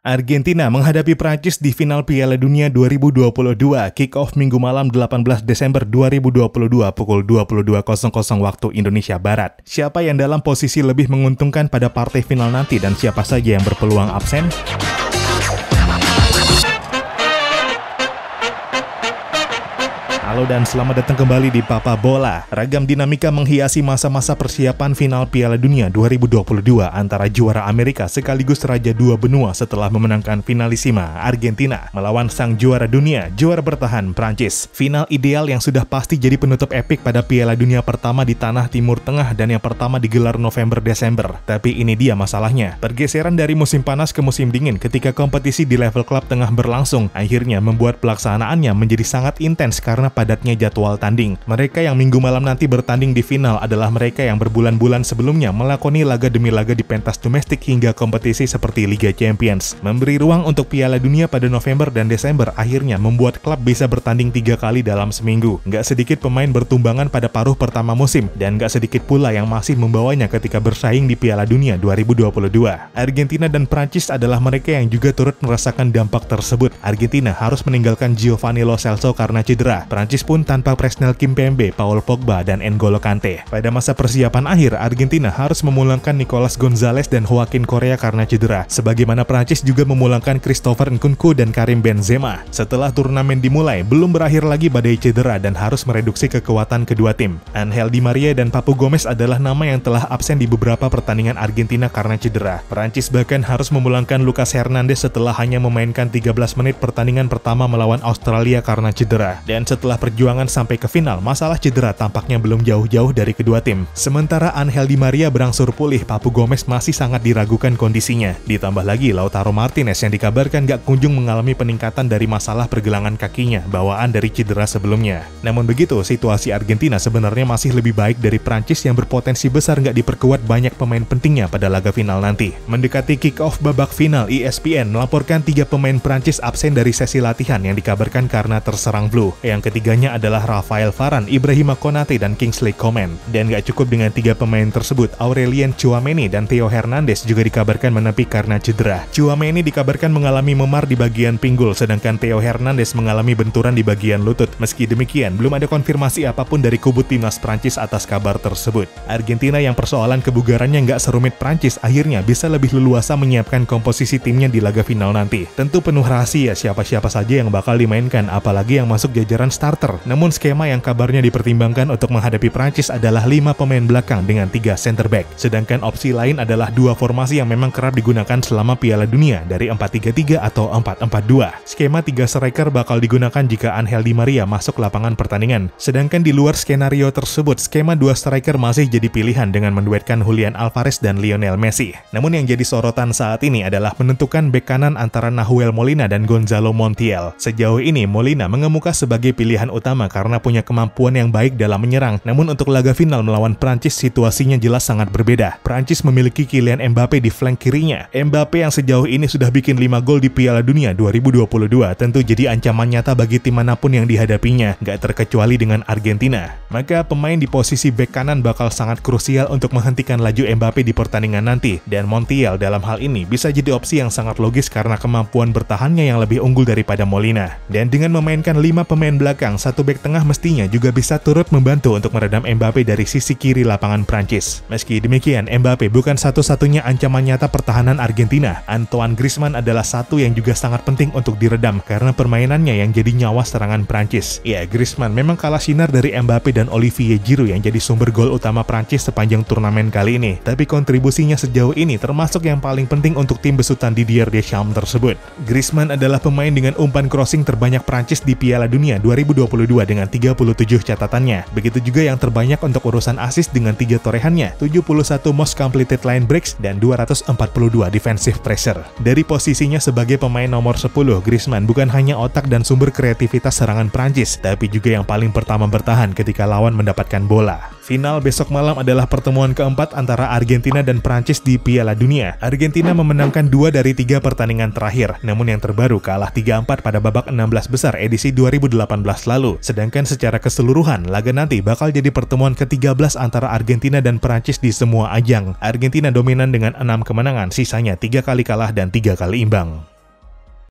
Argentina menghadapi Prancis di final Piala Dunia 2022, kick-off Minggu malam 18 Desember 2022 pukul 22.00 waktu Indonesia Barat. Siapa yang dalam posisi lebih menguntungkan pada partai final nanti dan siapa saja yang berpeluang absen? Halo dan selamat datang kembali di Papa Bola. Ragam dinamika menghiasi masa-masa persiapan final Piala Dunia 2022 antara juara Amerika sekaligus Raja Dua Benua setelah memenangkan finalisima Argentina melawan sang juara dunia, juara bertahan Prancis. Final ideal yang sudah pasti jadi penutup epik pada Piala Dunia pertama di tanah Timur Tengah dan yang pertama digelar November-Desember. Tapi ini dia masalahnya. Pergeseran dari musim panas ke musim dingin ketika kompetisi di level klub tengah berlangsung akhirnya membuat pelaksanaannya menjadi sangat intens karena padatnya jadwal tanding. Mereka yang minggu malam nanti bertanding di final adalah mereka yang berbulan-bulan sebelumnya melakoni laga demi laga di pentas domestik hingga kompetisi seperti Liga Champions. Memberi ruang untuk Piala Dunia pada November dan Desember akhirnya membuat klub bisa bertanding 3 kali dalam seminggu. Nggak sedikit pemain bertumbangan pada paruh pertama musim dan nggak sedikit pula yang masih membawanya ketika bersaing di Piala Dunia 2022. Argentina dan Prancis adalah mereka yang juga turut merasakan dampak tersebut. Argentina harus meninggalkan Giovanni Lo Celso karena cedera. Prancis pun tanpa Presnel Kimpembe, Paul Pogba, dan N'Golo Kante. Pada masa persiapan akhir, Argentina harus memulangkan Nicolas Gonzalez dan Joaquin Correa karena cedera, sebagaimana Prancis juga memulangkan Christopher Nkunku dan Karim Benzema. Setelah turnamen dimulai, belum berakhir lagi badai cedera dan harus mereduksi kekuatan kedua tim. Angel Di Maria dan Papu Gomez adalah nama yang telah absen di beberapa pertandingan Argentina karena cedera. Prancis bahkan harus memulangkan Lucas Hernandez setelah hanya memainkan 13 menit pertandingan pertama melawan Australia karena cedera. Dan setelah perjuangan sampai ke final, masalah cedera tampaknya belum jauh-jauh dari kedua tim. Sementara Angel Di Maria berangsur pulih, Papu Gomez masih sangat diragukan kondisinya. Ditambah lagi Lautaro Martinez yang dikabarkan gak kunjung mengalami peningkatan dari masalah pergelangan kakinya, bawaan dari cedera sebelumnya. Namun begitu, situasi Argentina sebenarnya masih lebih baik dari Prancis yang berpotensi besar gak diperkuat banyak pemain pentingnya pada laga final nanti. Mendekati kick-off babak final, ESPN melaporkan 3 pemain Prancis absen dari sesi latihan yang dikabarkan karena terserang flu. Yang ketiganya adalah Raphael Varane, Ibrahima Konate, dan Kingsley Coman. Dan gak cukup dengan 3 pemain tersebut, Aurelien Tchouaméni dan Theo Hernandez juga dikabarkan menepi karena cedera. Tchouaméni dikabarkan mengalami memar di bagian pinggul, sedangkan Theo Hernandez mengalami benturan di bagian lutut. Meski demikian, belum ada konfirmasi apapun dari kubu timnas Prancis atas kabar tersebut. Argentina yang persoalan kebugarannya nggak serumit Prancis akhirnya bisa lebih leluasa menyiapkan komposisi timnya di laga final nanti. Tentu penuh rahasia siapa-siapa saja yang bakal dimainkan, apalagi yang masuk jajaran starter. Namun skema yang kabarnya dipertimbangkan untuk menghadapi Prancis adalah 5 pemain belakang dengan 3 center back. Sedangkan opsi lain adalah 2 formasi yang memang kerap digunakan selama Piala Dunia dari 4-3-3 atau 4-4-2. Skema 3 striker bakal digunakan jika Angel Di Maria masuk lapangan pertandingan. Sedangkan di luar skenario tersebut, skema 2 striker masih jadi pilihan dengan menduetkan Julian Alvarez dan Lionel Messi. Namun yang jadi sorotan saat ini adalah menentukan bek kanan antara Nahuel Molina dan Gonzalo Montiel. Sejauh ini Molina mengemuka sebagai pilihan utama karena punya kemampuan yang baik dalam menyerang. Namun untuk laga final melawan Prancis situasinya jelas sangat berbeda. Prancis memiliki Kylian Mbappe di flank kirinya. Mbappe yang sejauh ini sudah bikin 5 gol di Piala Dunia 2022 tentu jadi ancaman nyata bagi tim manapun yang dihadapinya, gak terkecuali dengan Argentina. Maka pemain di posisi bek kanan bakal sangat krusial untuk menghentikan laju Mbappe di pertandingan nanti. Dan Montiel dalam hal ini bisa jadi opsi yang sangat logis karena kemampuan bertahannya yang lebih unggul daripada Molina. Dan dengan memainkan 5 pemain belakang, 1 bek tengah mestinya juga bisa turut membantu untuk meredam Mbappe dari sisi kiri lapangan Prancis. Meski demikian, Mbappe bukan satu-satunya ancaman nyata pertahanan Argentina. Antoine Griezmann adalah satu yang juga sangat penting untuk diredam karena permainannya yang jadi nyawa serangan Prancis. Ya, Griezmann memang kalah sinar dari Mbappe dan Olivier Giroud yang jadi sumber gol utama Prancis sepanjang turnamen kali ini. Tapi kontribusinya sejauh ini termasuk yang paling penting untuk tim besutan Didier Deschamps tersebut. Griezmann adalah pemain dengan umpan crossing terbanyak Prancis di Piala Dunia 2022 dengan 37 catatannya. Begitu juga yang terbanyak untuk urusan assist dengan 3 torehannya, 71 most completed line breaks, dan 242 defensive pressure. Dari posisinya sebagai pemain nomor 10, Griezmann bukan hanya otak dan sumber kreativitas serangan Prancis, tapi juga yang paling pertama bertahan ketika lawan mendapatkan bola. Final besok malam adalah pertemuan keempat antara Argentina dan Prancis di Piala Dunia. Argentina memenangkan 2 dari 3 pertandingan terakhir, namun yang terbaru kalah 3-4 pada babak 16 besar edisi 2018 lalu. Sedangkan secara keseluruhan, laga nanti bakal jadi pertemuan ke-13 antara Argentina dan Prancis di semua ajang. Argentina dominan dengan 6 kemenangan, sisanya 3 kali kalah dan 3 kali imbang.